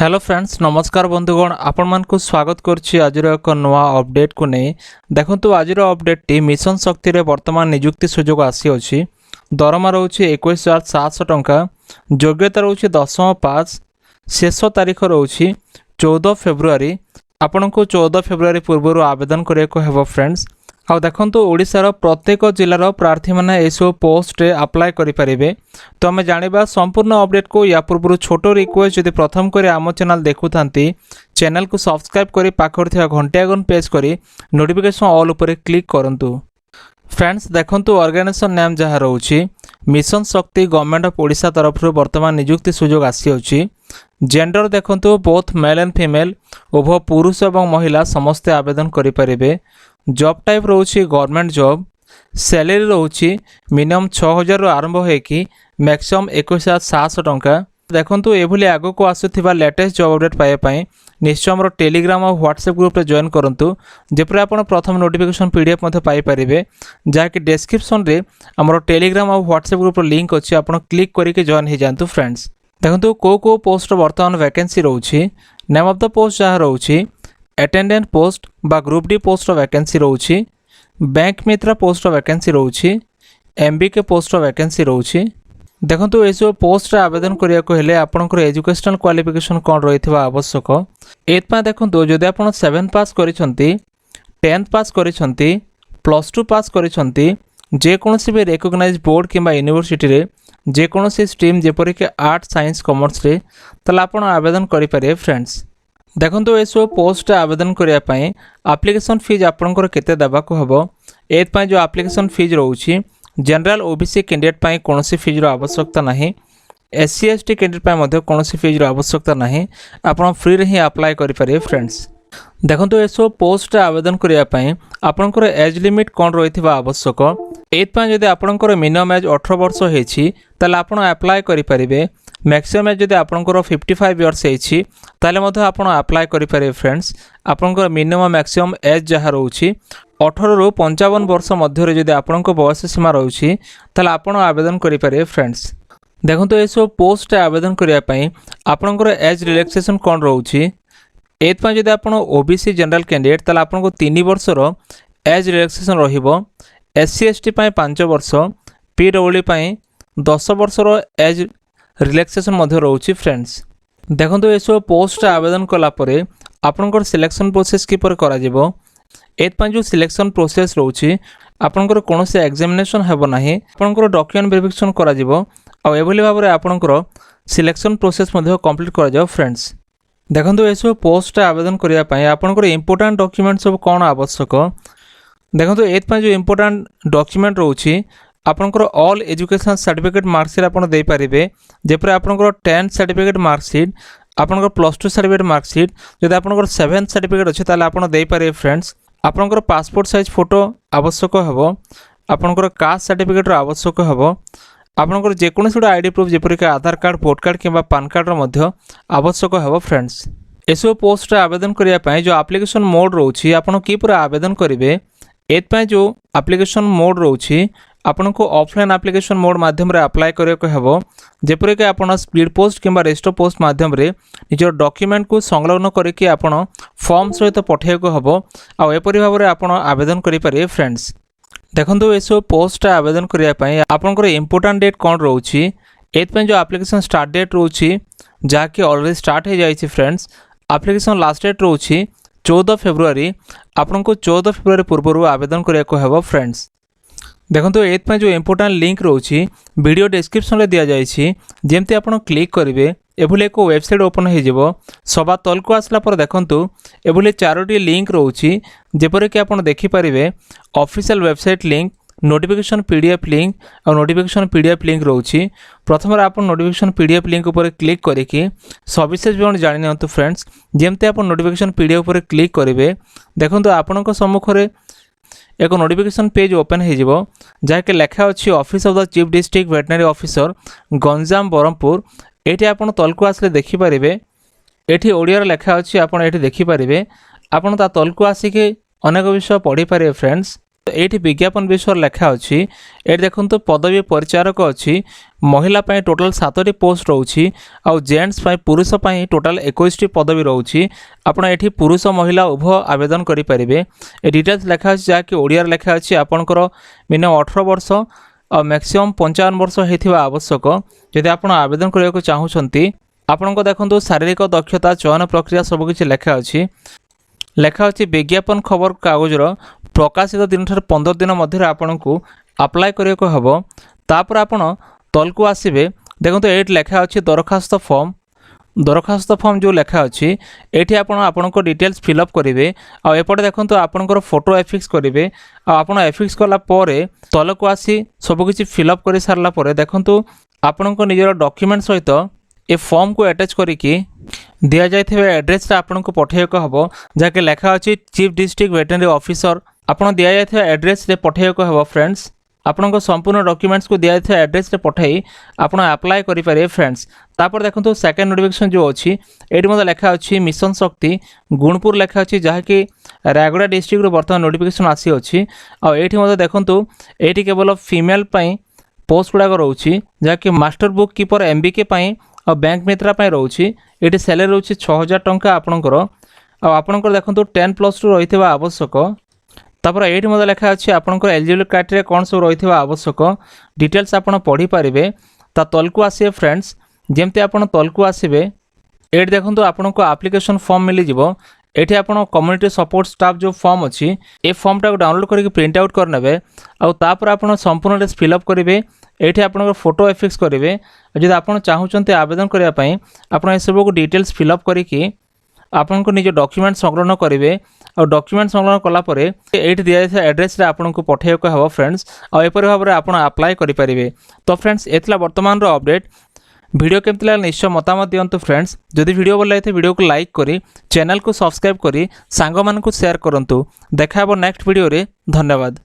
Hello friends नमस्कार बंधुगण आपण मानकु स्वागत करछि आजिर एक नवा अपडेट को नहीं देखंतु आजिर अपडेट टी मिशन शक्ति रे वर्तमान नियुक्ति सुजोग आसी अछि दरमा रहउछि 21700 टंका योग्यता रहउछि 10th पास शेष तारीख रहउछि 14 फेब्रुआरी आपनको 14 फेब्रुआरी पूर्व आवेदन करिएको हेबो फ्रेंड्स आ देखंतु ओडिशार प्रत्येक जिलार प्रार्थी माने एसो पोस्ट रे अप्लाई करि परिबे तो आम जानिबा संपूर्ण अपडेट को या पूर्व छोट रिक्वेस्ट जदि प्रथम करे आम चैनल देखुथांती चैनल को सब्सक्राइब करी पाखर थिया घंटे आइकन प्रेस करी नोटिफिकेशन ऑल ऊपर क्लिक करंतु। फ्रेंड्स देखंतु ऑर्गेनाइजेशन नाम जहाँ रहउछि मिशन शक्ति गवर्नमेंट ऑफ ओडिशा तरफ वर्तमान नियुक्ति सुजोग आसी अछि। जेंडर देखंतु बोथ मेल एंड फीमेल उभय पुरुष और महिला समस्ते आवेदन करि परिबे। जॉब टाइप रहउछि गवर्नमेंट जॉब। सैलरी रहउछि मिनिमम 6000 आरंभ होइकि मैक्सिमम 21700 टंका। देखंतु एभली आगो को आसुथिबा लेटेस्ट जॉब अपडेट पाए पई निश्चय हमर टेलीग्राम और व्हाट्सएप ग्रुप रे जॉइन करंतु जेपर आपण प्रथम नोटिफिकेशन पीडीएफ मध्ये पाई परिबे जाकि डिस्क्रिप्शन रे हमर टेलीग्राम और व्हाट्सएप ग्रुप रो लिंक अछि आपण क्लिक करिके जॉइन हे जानतु। फ्रेंड्स देखंतु को पोस्ट वर्तमान वैकेंसी रहउछि नेम ऑफ द पोस्ट जहाँ रहउछि अटेंडेंट पोस्ट बा ग्रुप डी पोस्ट वैकेंसी रहउछि बैंक मित्र पोस्ट वैकेंसी रहउछि एमबीके पोस्ट वैकेंसी रहउछि। देखंतु ए सब पोस्ट आवेदन करिया को हेले आपनकर एजुकेशनल क्वालिफिकेशन कोन रहितबा आवश्यक एतपा देखंतु जदि आपण 7 पास करिसंती 10th पास करिसंती +2 पास करिसंती जे कोनोसी भी रिकॉग्नाइज्ड बोर्ड किबा यूनिवर्सिटी रे जे कोनोसी स्ट्रीम जेपरि के आर्ट साइंस कॉमर्स रे तला आपण आवेदन करि पारे। फ्रेंड्स देखंतु ए सब पोस्ट आवेदन करिया पई एप्लीकेशन फीस आपनकर केते देबा को हबो एत पई जो एप्लीकेशन फीस रहउछि जनरल ओबीसी कैंडिडेट पाई कोनोसी फीस रो आवश्यकता नाही एससी एसटी कैंडिडेट पाई मध्ये कोनोसी फीस रो आवश्यकता नाही आपण फ्री रे ही अप्लाई करि पारे। फ्रेंड्स देखंतु ए सब पोस्ट आवेदन करिया पई आपनकर एज लिमिट कोन रहितबा आवश्यक एत पई जदि आपनकर मिनिमम एज 18 वर्ष हेछि तले आपण अप्लाई करि परिबे। मैक्सिमम एज जदि आपनकर 55 इयर्स हेछि तले मध्ये आपण अप्लाई करि पारे। फ्रेंड्स आपनकर मिनिमम मैक्सिमम एज जहाँ रहउछि 18 रु 55 वर्ष मध्य जदि आपनकर बयस सीमा रहउछि तले आपण आवेदन करि पारे। फ्रेंड्स देखंतु ए सब पोस्ट आवेदन करिया पई आपनकर एज रिलैक्सेशन कोन रहउछि एत पई जदि आपण ओबीसी जनरल कैंडिडेट तले आपनको 3 वर्ष रो एज रिलैक्सेशन रहिबो एससी एसटी पई 5 वर्ष पीडब्ल्यूडी पई 10 वर्ष रो एज रिलैक्सेशन मध्य रहउछि। फ्रेंड्स देखंतु ए सब पोस्ट आवेदन कला परे आपनकर सिलेक्शन प्रोसेस किपर करा जिवो एत पई जो सिलेक्शन प्रोसेस रहउछि आपनकर कोनोसे एग्जामिनेशन हेबो नाही आपनकर डॉक्यूमेंट वेरिफिकेशन करा जिवो आ एभली भाबरे आपनकर सिलेक्शन प्रोसेस मध्य कंप्लीट करा जाव। फ्रेंड्स देखंतु ए सब पोस्ट आवेदन करिया पई आपनकर इंपोर्टेंट डॉक्यूमेंट सब कोन आवश्यक देखंतु एत पई जो इंपोर्टेंट डॉक्यूमेंट रहउछि आपनकर ऑल एजुकेशन सर्टिफिकेट मार्कशीट आपण दे पारिबे जेपर आपनकर 10th सर्टिफिकेट मार्कशीट आपनकर +2 सर्टिफिकेट मार्कशीट जदि आपनकर 7th सर्टिफिकेट अछि ताले आपण दे पारे। फ्रेंड्स आपनकर पासपोर्ट साइज फोटो आवश्यक हेबो आपनकर कास्ट सर्टिफिकेट रो आवश्यक हेबो आपनकर जे कोनोसी आईडी प्रूफ जेपर के आधार कार्ड वोट कार्ड किबा पैन कार्ड रो मध्य आवश्यक हेबो। फ्रेंड्स एसो पोस्ट आवेदन करिया पई जो एप्लीकेशन मोड रहउछि आपण की पूरा आवेदन करिवे एत पई जो एप्लीकेशन मोड रहउछि आपन को ऑफलाइन एप्लीकेशन मोड माध्यम रे अप्लाई करे को हेबो जेपर के आपण स्पीड पोस्ट किबा रेस्टो पोस्ट माध्यम रे निजर डॉक्यूमेंट को संलग्न करे कि आपण फॉर्म सहित पठे को हेबो आ एपरि भाबरे आपण आवेदन करि पारे। फ्रेंड्स देखंतु एसो पोस्ट आवेदन करिया पई आपनकर इंपोर्टेंट डेट कोन रहउछि एत पई जो एप्लीकेशन स्टार्ट डेट रहउछि जाके ऑलरेडी स्टार्ट हे जाईछि। फ्रेंड्स एप्लीकेशन लास्ट डेट रहउछि 14 फेब्रुआरी आपन को 14 फेब्रुआरी पूर्व आवेदन करिया को हेबो। फ्रेंड्स देखंतु एत पई जो इंपोर्टेंट लिंक रहउछि वीडियो डिस्क्रिप्शन रे दिया जाईछि जेमति आपण क्लिक करिवे एभले को वेबसाइट ओपन हे जिवो सभा तल को आसला पर देखंतु एभले चारोटी लिंक रहउछि जेपर कि आपण देखि परिवे official website link notification PDF link और नोटिफिकेशन पीडीएफ लिंक रहउछि प्रथम रे आपण नोटिफिकेशन पीडीएफ लिंक ऊपर क्लिक करिकि सविशेष विवरण जानि नियंतु। फ्रेंड्स जेमति आपण नोटिफिकेशन पीडीएफ ऊपर क्लिक करिवे देखंतु आपनक सम्मुखरे एक नोटिफिकेशन पेज ओपन हो जिवो जाके लेखा अछि office of the chief district veterinary officer Ganjam Berhampur एठी आपण तलको आसले देखि परिबे एठी ओडिया लेखा अछि आपण एठी देखि परिबे आपण ता तलको आसी के अनेक विषय पढ़ी पारे। फ्रेंड्स ये विज्ञापन विषय लिखा अच्छी ये देखो पदवी परिचारक अच्छी महिला टोटाल 7टी पोस्ट रोची आउ जेंट्स पुरुष टोटाल 21टी पदवी रोची आपण ये पुरुष महिला उभय आवेदन करेंगे। डिटेल्स लिखा अच्छी जहाँकि ओडिया लिखा अच्छी आपंकर मिनिमम 18 वर्ष और मैक्सिमम 55 वर्ष होता आवश्यक जदि आप आवेदन करने को चाहूँगी। आपण को देखो शारीरिक दक्षता चयन प्रक्रिया सबकि लिखा अच्छी विज्ञापन खबर कागजर प्रकाशित दिन ठार 15 दिन मध्य आपन को अप्लाई करने को हम तापर आपण तल को आसबे देखो ये लिखा अच्छी दरखास्त फॉर्म जो लिखा अच्छी ये आपण डिटेल्स फिलअप करेंगे आउटे देखो आपंकर फोटो एफिक्स करेंगे आप एफिक्स कलापर तल को आसी सबकि फिलअप कर सारापर देखो आपण निजर डॉक्यूमेंट सहित ए फॉर्म को अटैच करके दि जाइए एड्रेस आपन को पठेक हम जहाँकि लिखा अच्छी चीफ डिस्ट्रिक्ट वेटरनरी ऑफिसर आपन दि जाइए एड्रेस पठेक हम फ्रेंड्स आपन संपूर्ण डॉक्यूमेंट्स को दि जाइए एड्रेस पठाई आप अप्लाई करेंगे फ्रेंड्स। तापर देखो सेकेंड नोटिफिकेशन जो अच्छी ये लिखा अच्छी मिशन शक्ति गुणपुर लिखा अच्छी जहाँकि रायगड़ा डिस्ट्रिक्ट बर्तमान नोटिफिकेशन आसी अच्छी आठी देखो ये केवल फीमेल पोस्ट गुड़ाक रोचे जहाँकि मास्टर बुक कीपर MBK और बैंक मित्रा रोचे ये सैलरी रोचे 6000 टंका आपणकर आपणकर देखो 10+2 रही आवश्यक। तापर ये लिखा अच्छी आपंकर एलिजिबल क्राइटेरिया कौन सब रही आवश्यक डिटेल्स आप पढ़ी पारे ता तल को आसे फ्रेंड्स जमती आप तल को आसबे ये देखो आपन को एप्लिकेशन फॉर्म मिल जाव ये आप कम्युनिटी सपोर्ट स्टाफ जो फॉर्म अच्छी ये फॉर्मटा डाउनलोड करके प्रिंट आउट करने आउर आप संपूर्ण फिलअप करेंगे ये आप फोटो एफिक्स करेंगे जब आप चाहते आवेदन करने आप सब को डिटेल्स फिलअप करके आपन को निज डॉक्यूमेंट संग्रहण करेंगे और डॉक्यूमेंट संग्रहण कलापर ये दि जाए एड्रेस आपन को पठेक हम फ्रेंड्स आपर भाव में आप अप्लाई करेंगे। तो फ्रेंड्स ये बर्तमान अपडेट वीडियो केमती लगा निश्चय मतामत दिंतु फ्रेंड्स जदि वीडियो भल लगे वीडियो को लाइक करी चैनल को सब्सक्राइब करी सांग मानकु शेयर करंतु। देखा नेक्स्ट वीडियो रे धन्यवाद।